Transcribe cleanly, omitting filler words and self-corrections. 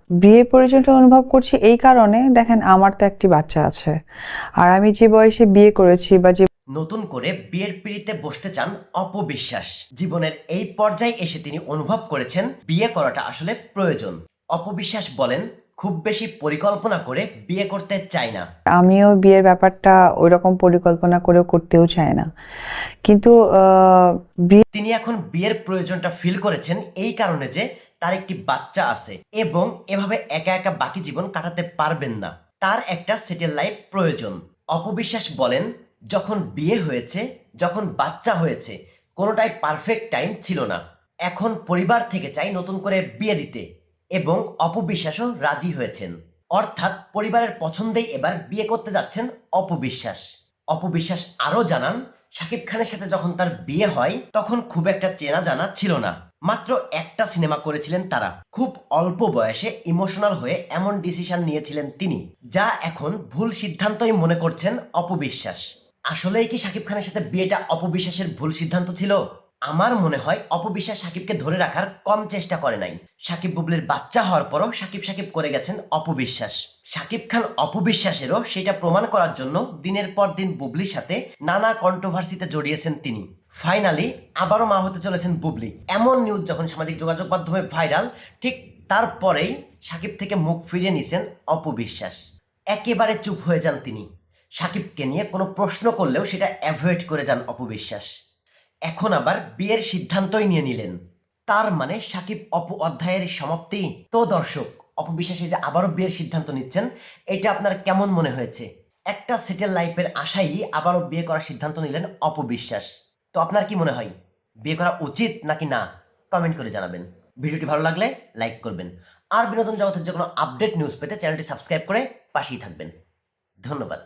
বিয়ে প্রয়োজনটা অনুভব করছি এই কারণে, দেখেন আমার তো একটি বাচ্চা আছে, আর আমি যে বয়সে বিয়ে করেছি বা যে নতুন করে বিয়ের পিঁড়িতে বসতে চান অপবিশ্বাস। জীবনের এই পর্যায়ে এসে তিনি অনুভব করেছেন বিয়ে করাটা আসলে প্রয়োজন। অপবিশ্বাস বলেন, খুব বেশি পরিকল্পনা করে বিয়ে করতে চাই না। আমিও বিয়ের ব্যাপারটা ওইরকম পরিকল্পনা করেও করতেও চাই না, কিন্তু তিনি এখন বিয়ের প্রয়োজনটা ফিল করেছেন এই কারণে যে তার একটি বাচ্চা আছে এবং এভাবে একা একা বাকি জীবন কাটাতে পারবেন না, তার একটা সেটেল লাইফ প্রয়োজন। অপবিশ্বাস বলেন, যখন বিয়ে হয়েছে, যখন বাচ্চা হয়েছে, কোনোটাই পারফেক্ট টাইম ছিল না। এখন পরিবার থেকে চাই নতুন করে বিয়ে দিতে এবং অপবিশ্বাসও রাজি হয়েছেন। অর্থাৎ পরিবারের পছন্দেই এবার বিয়ে করতে যাচ্ছেন অপবিশ্বাস। অপবিশ্বাস আরও জানান, শাকিব খানের সাথে যখন তার বিয়ে হয় তখন খুব একটা চেনা জানা ছিল না, মাত্র একটা সিনেমা করেছিলেন তারা। খুব অল্প বয়সে ইমোশনাল হয়ে এমন ডিসিশন নিয়েছিলেন তিনি, যা এখন ভুল সিদ্ধান্তই মনে করছেন অপবিশ্বাস। আসলেই কি শাকিব খানের সাথে বিয়েটা অপবিশ্বাসের ভুল সিদ্ধান্ত ছিল? আমার মনে হয় অপবিশ্বাস শাকিবকে ধরে রাখার কম চেষ্টা করে নাই। শাকিব বুবলির বাচ্চা হওয়ার পরও শাকিব শাকিব করে গেছেন অপবিশ্বাস। শাকিব খান অপবিশ্বাসেরও সেটা প্রমাণ করার জন্য দিনের পর দিন বুবলির সাথে নানা কন্ট্রোভার্সিতে জড়িয়েছেন তিনি। ফাইনালি আবারও মা হতে চলেছেন বুবলি, এমন নিউজ যখন সামাজিক যোগাযোগ মাধ্যমে ভাইরাল, ঠিক তারপরেই শাকিব থেকে মুখ ফিরিয়ে নিছেন অপবিশ্বাস। একেবারে চুপ হয়ে যান তিনি। শাকিবকে নিয়ে কোনো প্রশ্ন করলেও সেটা অ্যাভয়েড করে যান অপবিশ্বাস। এখন আবার বিয়ের সিদ্ধান্তই নিয়ে নিলেন, তার মানে শাকিব অপু অধ্যায়ের সমাপ্তি। তো দর্শক, অপবিশ্বাসী যে আবারও বিয়ের সিদ্ধান্ত নিচ্ছেন, এটা আপনার কেমন মনে হয়েছে? একটা সেটেল লাইফের আশাই আবারও বিয়ে করার সিদ্ধান্ত নিলেন অপবিশ্বাস। তো আপনার কি মনে হয়, বিয়ে করা উচিত নাকি না? কমেন্ট করে জানাবেন। ভিডিওটি ভালো লাগলে লাইক করবেন, আর বিনোদন জগতের যে কোনো আপডেট নিউজ পেতে চ্যানেলটি সাবস্ক্রাইব করে পাশেই থাকবেন। ধন্যবাদ।